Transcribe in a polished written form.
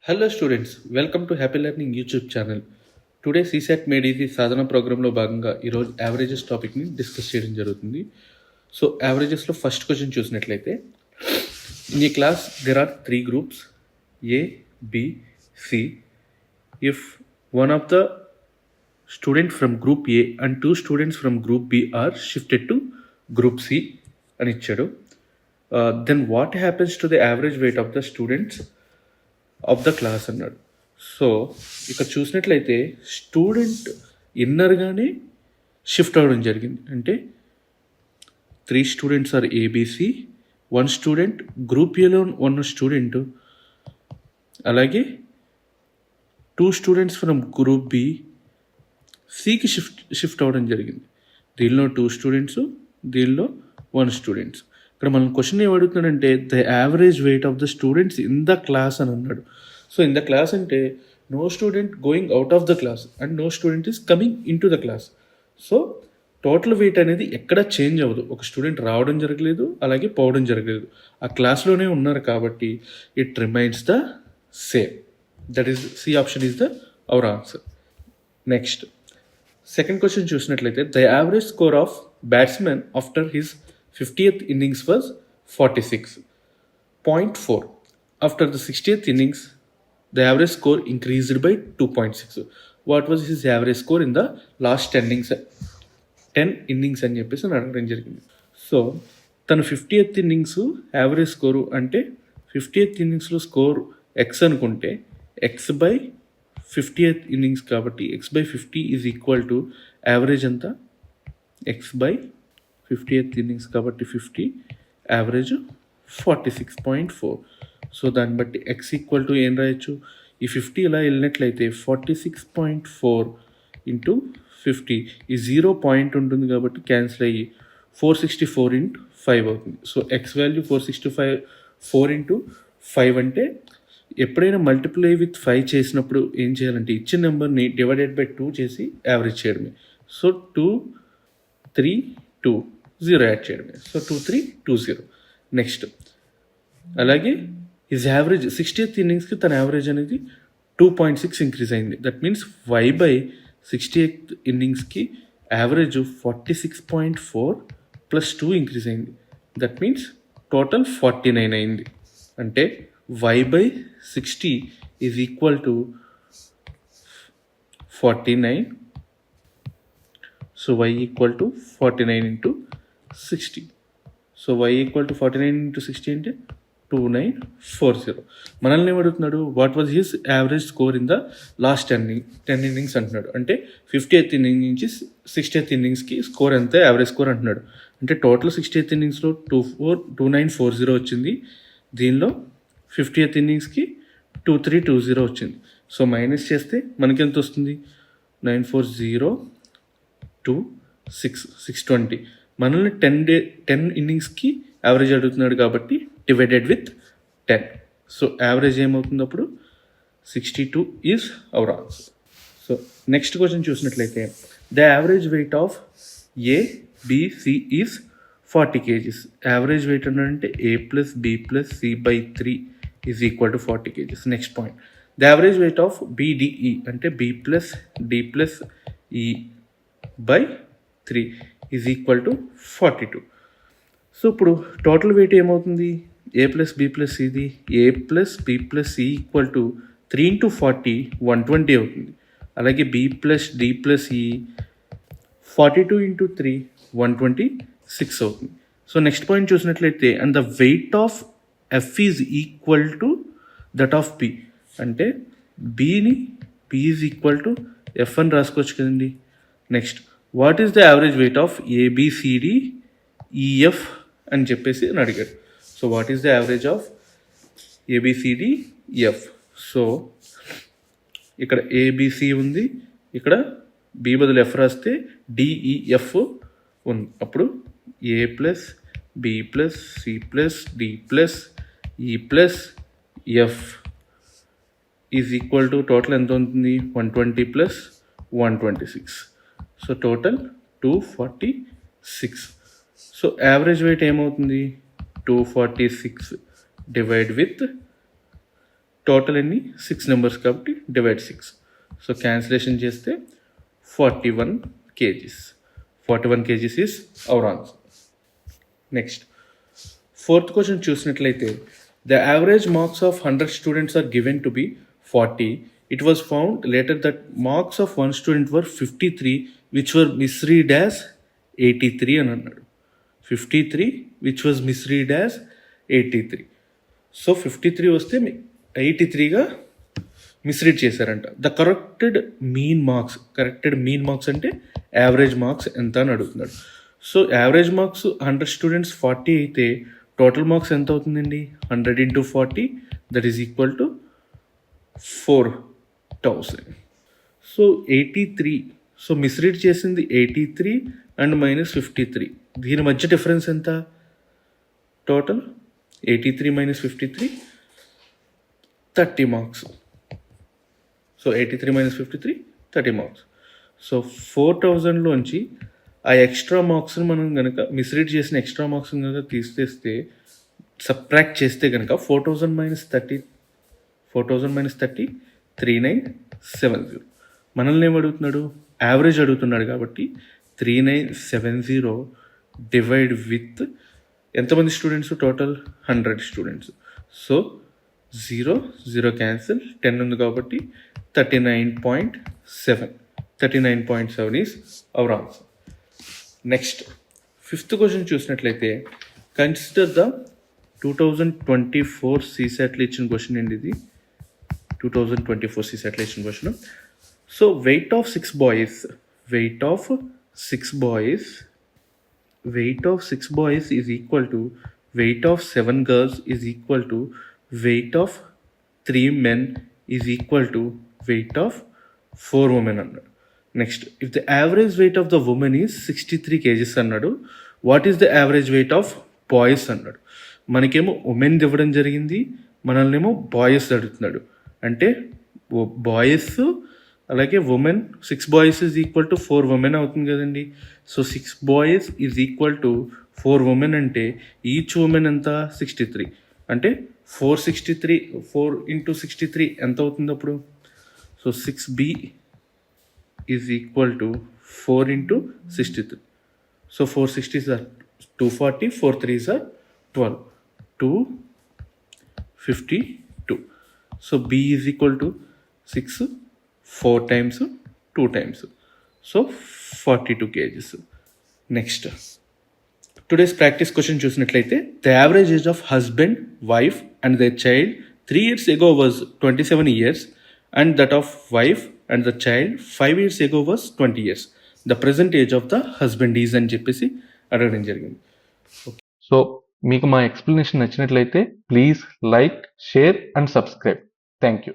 Hello students, welcome to happy learning YouTube channel. Today సీసెట్ made easy సాధన ప్రోగ్రాంలో భాగంగా ఈరోజు యావరేజెస్ టాపిక్ని డిస్కస్ చేయడం జరుగుతుంది. సో యావరేజెస్లో ఫస్ట్ క్వశ్చన్ చూసినట్లయితే, ఇన్ ఈ class there are 3 groups A, B, C. If one of the student from group A and 2 students from group B are shifted to group C అని ఇచ్చాడు. Then what happens to the average weight of the students of the class అన్నాడు. So ఇక్కడ చూసినట్లయితే student ఇన్నర్గానే shift అవ్వడం జరిగింది. అంటే 3 students are ABC, 1 student group ఏలో ఉన్న స్టూడెంట్, అలాగే 2 స్టూడెంట్స్ ఫ్రమ్ గ్రూప్ బి సికి షిఫ్ట్ అవ్వడం జరిగింది. దీనిలో 2 స్టూడెంట్స్, దీనిలో 1 స్టూడెంట్స్. ఇక్కడ మనం క్వశ్చన్ ఏం అడుగుతున్నాడంటే the average weight of the students in the class అని అన్నాడు. సో ఇన్ ద క్లాస్ అంటే no student going out of the class and no student is coming in to the class. So total weight అనేది ఎక్కడ change అవ్వదు. ఒక student రావడం జరగలేదు, అలాగే పోవడం జరగలేదు. ఆ క్లాస్లోనే ఉన్నారు కాబట్టి it remains the same. That is C option is the our answer. Next second question చూసినట్లయితే the average score of batsmen after his 50th innings was 46.4. After the 60th innings, the average score increased by 2.6. What was his average score in the last 10 innings అని చెప్పేసి అడగడం జరిగింది. So తన 50th innings average score అంటే 50th innings score X అనుకుంటే X by 50th innings కాబట్టి X by 50 is equal to average అంతా X by 50th innings కాబట్టి 50, యావరేజ్ 46.4. సో దాన్ని బట్టి ఎక్స్ ఈక్వల్ టు ఏం రాయొచ్చు, ఈ 50 ఇలా వెళ్ళినట్లయితే 46.4 ఇంటూ 50, ఈ 0 పాయింట్ ఉంటుంది కాబట్టి క్యాన్సిల్ అయ్యి 464 ఇంటూ 5 అవుతుంది. సో ఎక్స్ వాల్యూ 4 ఇంటూ 5 అంటే ఎప్పుడైనా మల్టిప్లై విత్ 5 చేసినప్పుడు ఏం చేయాలంటే ఇచ్చిన నెంబర్ని డివైడెడ్ బై 2 చేసి యావరేజ్ చేయడమే. సో 2, 3, 2, 0 యాడ్ చేయడమే. సో 2, 3, 2, 0. నెక్స్ట్ అలాగే హిజ్ యావరేజ్ 60th innings తన యావరేజ్ అనేది 2.6 ఇంక్రీజ్ అయింది. That means y by 60th innings average 46.4 plus 2 increase అయింది. దట్ మీన్స్ టోటల్ 49 అయింది. అంటే y by 60 is equal to 49. So y equal to 49 into 60. So y equal to 49 into 60 అంటే 2940. మనల్ని ఏమడుగుతున్నాడు, what was his average score in the last 10 innings అంటున్నాడు. అంటే 50th inning నుంచి 60th inningsకి score ఎంత average score అంటున్నాడు. అంటే టోటల్ 60th inningsలో 2940 వచ్చింది. దీనిలో 50th inningsకి 2320 వచ్చింది. సో మైనస్ చేస్తే మనకి ఎంత వస్తుంది, 940 to 620. మనల్ని 10 innings యావరేజ్ అడుగుతున్నాడు కాబట్టి డివైడెడ్ విత్ 10. సో యావరేజ్ ఏమవుతుంది అప్పుడు 62 is our answer. So next question చూసినట్లయితే the average weight of A B C is 40 kgs. Average weight అంటే A plus B plus C by 3 is equal to 40 kgs. Next point the average weight of BDE అంటే B plus D plus E by 3 is equal to 42. So ఇప్పుడు total weight ఏమవుతుంది, A plus B plus సిది A plus B plus C equal to 3 into 40 120 అవుతుంది. అలాగే B plus D plus ఈ 42 into 3 126 అవుతుంది. So next point చూసినట్లయితే and the weight of F is equal to that of B అంటే బిని B is equal to F అని రాసుకోవచ్చు కదండి. Next what is the average weight of ABCD EF అని చెప్పేసి అని అడిగాడు. So what is the average of ABCD F. So ఇక్కడ ఏబిసి ఉంది, ఇక్కడ బి బదులు ఎఫ్ రాస్తే డిఈఎఫ్ ఉంది. అప్పుడు A plus B plus C plus D plus ఈ plus F is equal to total ఎంత ఉంటుంది, 120 plus 126. So total 246. So average wait ఏమవుతుంది, 246 డివైడ్ విత్ టోటల్ ఎన్ని 6 నెంబర్స్ కాబట్టి డివైడ్ 6. సో క్యాన్సిలేషన్ చేస్తే 41 kgs. 41 kgs is our answer. Next fourth question చూసినట్లయితే the average marks of 100 students are given to be 40. It was found later that marks of one student were 53 which were misread as 83 అని అన్నాడు. 53 which was misread as 83. So 53 వస్తే 83గా misread చేశారంట. The corrected mean marks అంటే average marks ఎంత అని అడుగుతున్నాడు. So average marks 100 students 40 అయితే total marks ఎంత అవుతుందండి? 100 into 40 that is equal to 4000. So 83. So misread చేసింది 83 అండ్ -53. దీని మధ్య డిఫరెన్స్ ఎంత? Total 83 - 53 30 marks. So 83 - 53 30 marks. So 4000లోంచి ఆ ఎక్స్ట్రా మార్క్స్ని మనం కనుక మిస్రీడ్ చేసిన ఎక్స్ట్రా మార్క్స్ని కనుక తీసేస్తే సబ్ట్రాక్ట్ చేస్తే కనుక 4000 - 30 3970. మనల్ని ఏం అడుగుతున్నాడు? యావరేజ్ అడుగుతున్నాడు కాబట్టి 3970 డివైడ్ విత్ ఎంతమంది students? Total 100 students. So 0 cancel, 10 ఉంది కాబట్టి 39.7 is our answer. Next fifth question చూసినట్లయితే కన్సిడర్ ద 2024 CSATలో ఇచ్చిన క్వశ్చన్ ఏంటి ఇది? 2024 CSATలో ఇచ్చిన question. So weight of 6 boys is equal to weight of 7 girls is equal to weight of 3 men is equal to weight of 4 women అన్నాడు. Next if the average weight of the women is 63 kgs అన్నాడు. What is the average weight of boys అన్నాడు. మనకేమో women ఇవ్వడం జరిగింది, మనల్నేమో boys అడుగుతున్నాడు. అంటే boys అలాగే women 6 boys is equal to 4 women అవుతుంది కదండి. So 6 boys is equal to 4 women అంటే ఈచ్ ఉమెన్ ఎంత? 63. అంటే 4 into 63 ఎంత అవుతుంది అప్పుడు? So 6b is equal to 4 into 63. So 4 60s are 240, 4 3s are 12, 252. So b is equal to 6 4 times 2 times. So 42 kgs. Next today's practice question చూసినట్లయితే the average age of husband, wife and the child 3 years ago was 27 years and that of wife and the child 5 years ago was 20 years. The present age of the husband is అని చెప్పేసి అడగడం జరిగింది. So మీకు మా explanation నచ్చినట్లయితే please like, share and subscribe. Thank you.